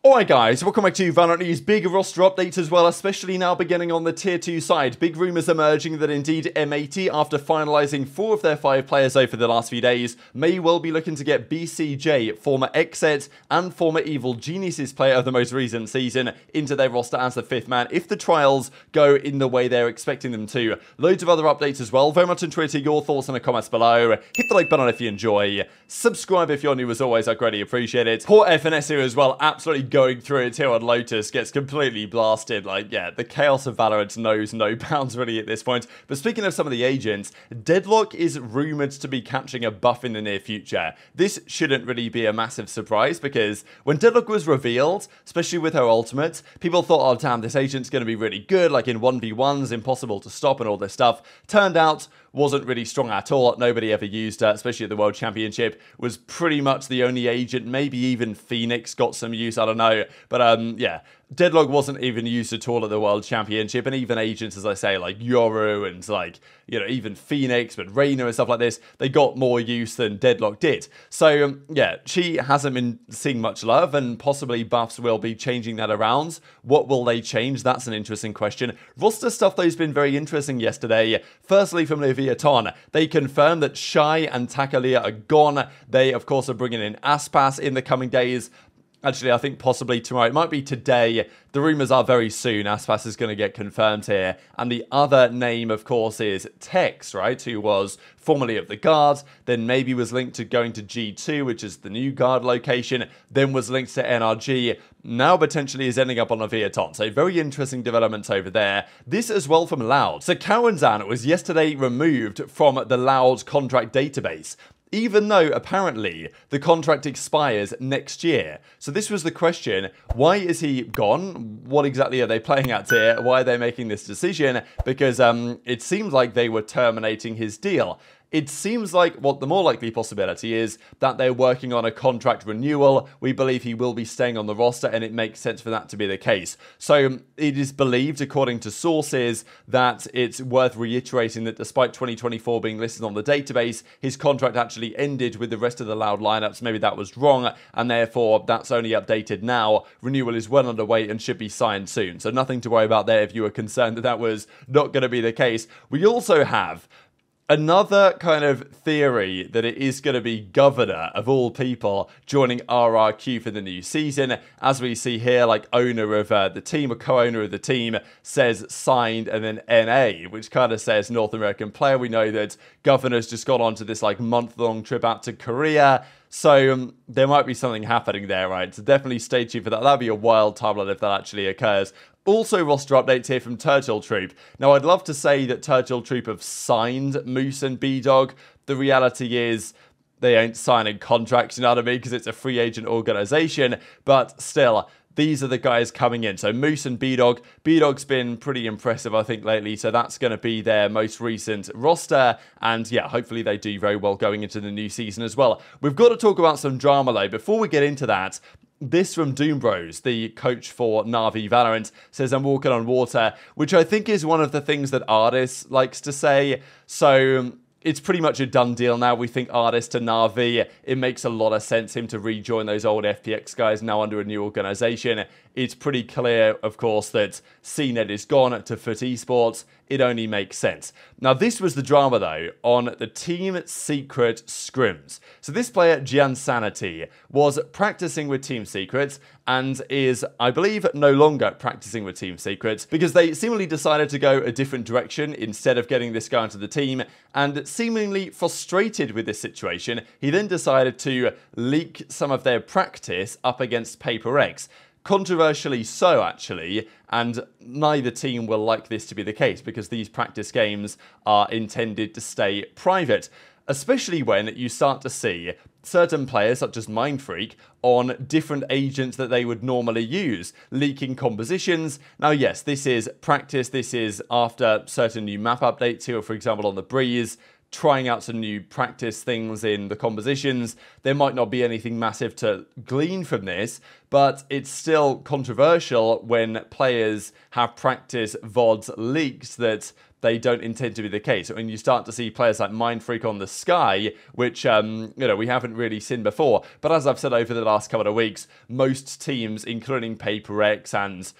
Alright guys, welcome back to VALORANT News. Big roster updates as well, especially now beginning on the tier 2 side. Big rumours emerging that indeed M80, after finalising 4 of their 5 players over the last few days, may well be looking to get BcJ, former XZ and former Evil Geniuses player of the most recent season, into their roster as the 5th man, if the trials go in the way they're expecting them to. Loads of other updates as well. Very much enjoy your thoughts in the comments below. Hit the like button if you enjoy. Subscribe if you're new as always, I greatly appreciate it. Poor FNS here as well, absolutely going through it here on Lotus, gets completely blasted. Like, yeah, the chaos of Valorant knows no bounds really at this point. But speaking of some of the agents, Deadlock is rumoured to be catching a buff in the near future. This shouldn't really be a massive surprise, because when Deadlock was revealed, especially with her ultimate, people thought, oh damn, this agent's going to be really good, like in 1v1s, impossible to stop and all this stuff. Turned out, wasn't really strong at all. Nobody ever used her, especially at the World Championship. Was pretty much the only agent. Maybe even Phoenix got some use, I don't know. But yeah, Deadlock wasn't even used at all at the World Championship, and even agents, as I say, like Yoru and like, you know, even Phoenix, but Reyna and stuff like this, they got more use than Deadlock did. So yeah, she hasn't been seeing much love, and possibly buffs will be changing that around. What will they change? That's an interesting question. Roster stuff though has been very interesting yesterday. Firstly, from Leviathan, they confirmed that Shy and Takalia are gone. They, of course, are bringing in Aspas in the coming days. Actually, I think possibly tomorrow. It might be today. The rumours are very soon. Aspas is going to get confirmed here. And the other name, of course, is Tex, right? Who was formerly of the Guard, then maybe was linked to going to G2, which is the new Guard location, then was linked to NRG, now potentially is ending up on Leviathan. So very interesting developments over there. This as well from Loud. So Kawanzan was yesterday removed from the Loud contract database, even though apparently the contract expires next year. So this was the question, why is he gone? What exactly are they playing at here? Why are they making this decision? Because it seems like they were terminating his deal. It seems like what the more likely possibility is that they're working on a contract renewal. We believe he will be staying on the roster, and it makes sense for that to be the case. So it is believed, according to sources, that it's worth reiterating that despite 2024 being listed on the database, his contract actually ended with the rest of the Loud lineups. Maybe that was wrong, and therefore that's only updated now. Renewal is well underway and should be signed soon. So nothing to worry about there if you were concerned that that was not going to be the case. We also have another kind of theory that it is going to be Governor, of all people, joining RRQ for the new season. As we see here, like owner of the team, or co-owner of the team, says signed, and then NA, which kind of says North American player. We know that Governor's just got onto this like month-long trip out to Korea. So there might be something happening there, right? So definitely stay tuned for that. That'd be a wild timeline if that actually occurs. Also, roster updates here from Turtle Troop. Now, I'd love to say that Turtle Troop have signed Moose and B-Dog. The reality is they ain't signing contracts, you know what I mean? Because it's a free agent organization. But still, these are the guys coming in. So Moose and B-Dog. B-Dog's been pretty impressive, I think, lately. So that's going to be their most recent roster. And yeah, hopefully they do very well going into the new season as well. We've got to talk about some drama, though. Before we get into that, this from Doom Bros, the coach for Na'Vi Valorant, says, I'm walking on water, which I think is one of the things that Artis likes to say. So it's pretty much a done deal now. We think Artis to Na'Vi, it makes a lot of sense him to rejoin those old FPX guys now under a new organization. It's pretty clear, of course, that CNET is gone to Foot Esports. It only makes sense. Now, this was the drama, though, on the Team Secret scrims. So this player, Giansanity, was practicing with Team Secrets and is, I believe, no longer practicing with Team Secrets because they seemingly decided to go a different direction instead of getting this guy into the team. And seemingly frustrated with this situation, he then decided to leak some of their practice up against PRX. Controversially so, actually, and neither team will like this to be the case because these practice games are intended to stay private, especially when you start to see certain players, such as Mindfreak, on different agents that they would normally use, leaking compositions. Now, yes, this is practice. This is after certain new map updates here, for example, on the Breeze, trying out some new practice things in the compositions. There might not be anything massive to glean from this, but it's still controversial when players have practice VODs leaked that they don't intend to be the case. When you start to see players like Mindfreak on the Sky, which, we haven't really seen before. But as I've said over the last couple of weeks, most teams, including PRX and,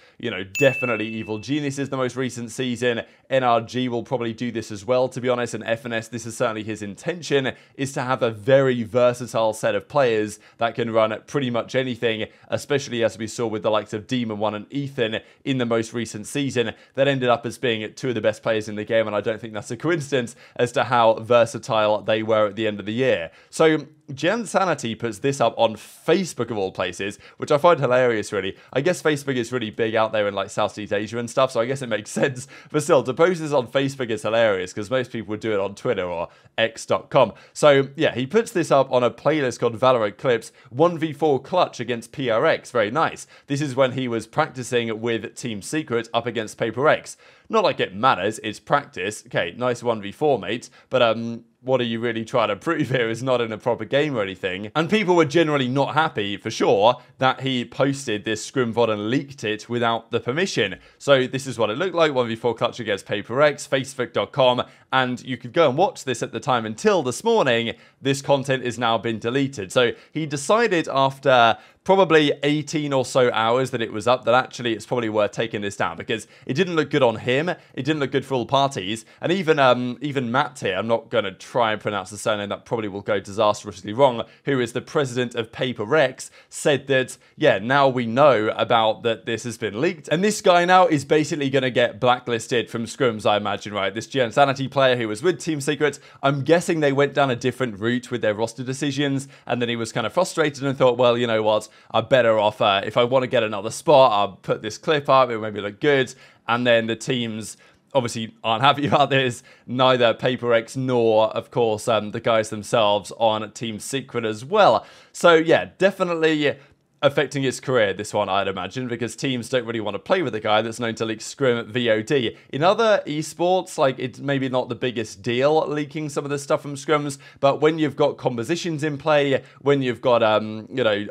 definitely Evil Geniuses the most recent season, NRG will probably do this as well, to be honest, and FNS, this is certainly his intention, is to have a very versatile set of players that can run pretty much anything, especially as we saw with the likes of Demon 1 and Ethan in the most recent season, that ended up as being two of the best players in the game, and I don't think that's a coincidence as to how versatile they were at the end of the year. So Gen.G puts this up on Facebook of all places, which I find hilarious, really. I guess Facebook is really big out there in like Southeast Asia and stuff, so I guess it makes sense. But still, to post this on Facebook is hilarious because most people would do it on Twitter or X.com. So yeah, he puts this up on a playlist called VALORANT Clips 1v4 clutch against PRX. Very nice. This is when he was practicing with Team Secret up against PRX. Not like it matters, it's practice. Okay, nice 1v4, mate. But what are you really trying to prove here is not in a proper game or anything. And people were generally not happy, for sure, that he posted this scrim VOD and leaked it without the permission. So this is what it looked like, 1v4 clutch against PRX, facebook.com, and you could go and watch this at the time until this morning. This content has now been deleted. So he decided after probably 18 or so hours that it was up, that actually it's probably worth taking this down because it didn't look good on him, it didn't look good for all parties, and even Matt here, I'm not going to try and pronounce the surname, that probably will go disastrously wrong, who is the president of PRX, said that, yeah, now we know about that this has been leaked, and this guy now is basically going to get blacklisted from scrims, I imagine, right? This Gen.G player who was with Team Secret, I'm guessing they went down a different route with their roster decisions, and then he was kind of frustrated and thought, well, you know what, I'm better off, if I want to get another spot, I'll put this clip up, it maybe look good, and then the teams obviously aren't happy about this, neither PRX nor, of course, the guys themselves on Team Secret as well. So yeah, definitely affecting his career, this one, I'd imagine, because teams don't really want to play with a guy that's known to leak scrim VOD. In other esports, like, it's maybe not the biggest deal leaking some of the stuff from scrims, but when you've got compositions in play, when you've got,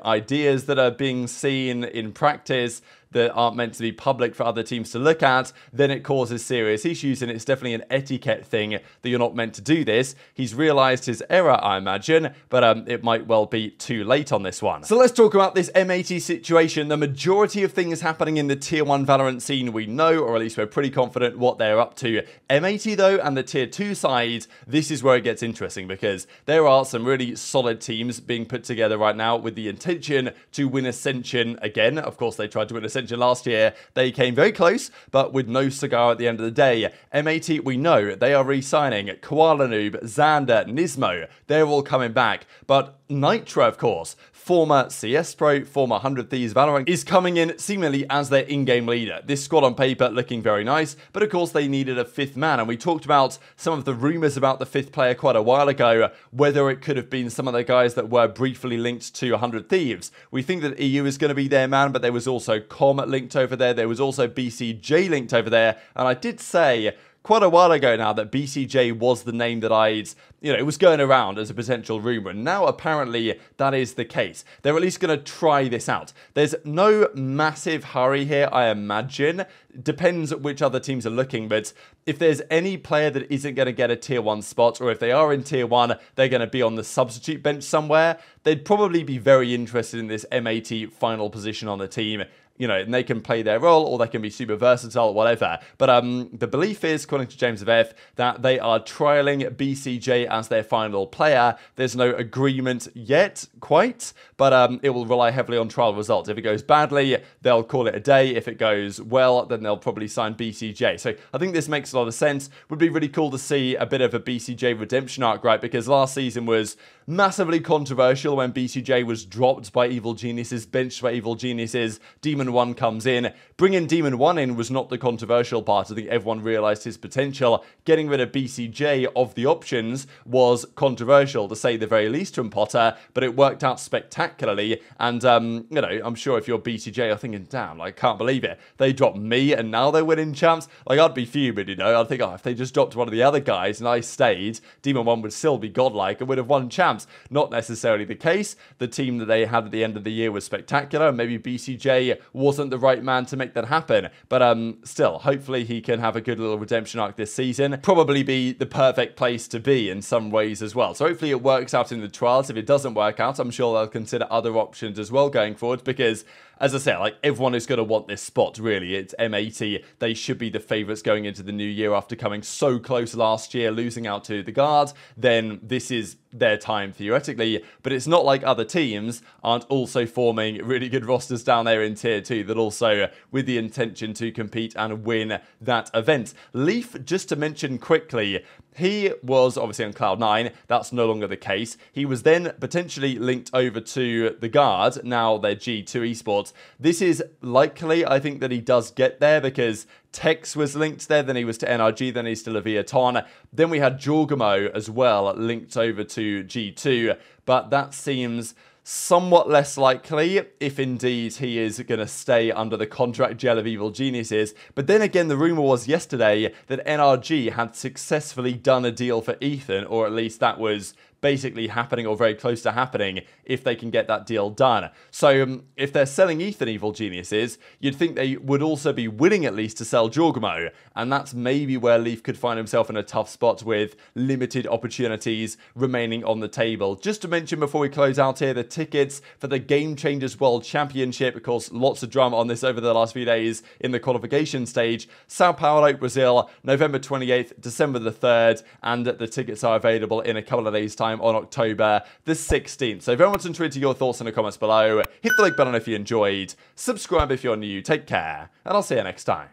ideas that are being seen in practice that aren't meant to be public for other teams to look at, then it causes serious issues, and it's definitely an etiquette thing that you're not meant to do this. He's realized his error, I imagine, but it might well be too late on this one. So let's talk about this M80 situation. The majority of things happening in the Tier 1 Valorant scene we know, or at least we're pretty confident what they're up to. M80 though, and the Tier 2 side, this is where it gets interesting, because there are some really solid teams being put together right now with the intention to win Ascension again. Of course, they tried to win Ascension last year. They came very close, but with no cigar at the end of the day. M80, we know they are re-signing Koala Noob, Xander, Nismo. They're all coming back. But Nitro, of course, former CS Pro, former 100 Thieves Valorant, is coming in seemingly as their in-game leader. This squad on paper looking very nice, but of course they needed a fifth man, and we talked about some of the rumours about the fifth player quite a while ago, whether it could have been some of the guys that were briefly linked to 100 Thieves. We think that EU is going to be their man, but there was also Com linked over there, there was also BcJ linked over there, and I did say quite a while ago now that BcJ was the name that it was going around as a potential rumour, and now apparently that is the case. They're at least going to try this out. There's no massive hurry here, I imagine. Depends which other teams are looking, but if there's any player that isn't going to get a Tier 1 spot, or if they are in Tier 1, they're going to be on the substitute bench somewhere, they'd probably be very interested in this M80 final position on the team. And they can play their role, or they can be super versatile, whatever. But the belief is, according to James of F, that they are trialing BcJ as their final player. There's no agreement yet, quite, but it will rely heavily on trial results. If it goes badly, they'll call it a day. If it goes well, then they'll probably sign BcJ. So I think this makes a lot of sense. Would be really cool to see a bit of a BcJ redemption arc, right? Because last season was massively controversial when BcJ was dropped by Evil Geniuses, benched by Evil Geniuses, Demon 1 comes in. Bringing Demon 1 in was not the controversial part. I think everyone realized his potential. Getting rid of BcJ of the options was controversial, to say the very least, from Potter, but it worked out spectacularly. And, I'm sure if you're BcJ, you're thinking, damn, I can't believe it. They dropped me and now they're winning champs. Like, I'd be fuming, I'd think, if they just dropped one of the other guys and I stayed, Demon 1 would still be godlike and would have won champs. perhaps not necessarily the case. The team that they had at the end of the year was spectacular. Maybe BcJ wasn't the right man to make that happen. But still, hopefully he can have a good little redemption arc this season. Probably be the perfect place to be in some ways as well. So hopefully it works out in the trials. If it doesn't work out, I'm sure they'll consider other options as well going forward, because as I say, like, everyone is going to want this spot, really. It's M80. They should be the favourites going into the new year after coming so close last year, losing out to the Guard. Then this is their time, theoretically. But it's not like other teams aren't also forming really good rosters down there in Tier 2 that also with the intention to compete and win that event. Leaf, just to mention quickly, he was obviously on Cloud9. That's no longer the case. He was then potentially linked over to the Guard. Now they're G2 Esports. This is likely, I think, that he does get there because Tex was linked there, then he was to NRG, then he's still a Viaton. Then we had Jorgamo as well linked over to G2, but that seems somewhat less likely if indeed he is going to stay under the contract gel of Evil Geniuses. But then again, the rumour was yesterday that NRG had successfully done a deal for Ethan, or at least that was basically happening or very close to happening if they can get that deal done. So if they're selling Ethan Evil Geniuses, you'd think they would also be willing at least to sell Jorgamo, and that's maybe where Leaf could find himself in a tough spot with limited opportunities remaining on the table. Just to mention before we close out here, the tickets for the Game Changers World Championship, of course, lots of drama on this over the last few days in the qualification stage. Sao Paulo, Brazil, November 28th, December the 3rd, and the tickets are available in a couple of days' time on October the 16th. So if anyone wants to tweet your thoughts in the comments below, hit the like button if you enjoyed, subscribe if you're new, take care, and I'll see you next time.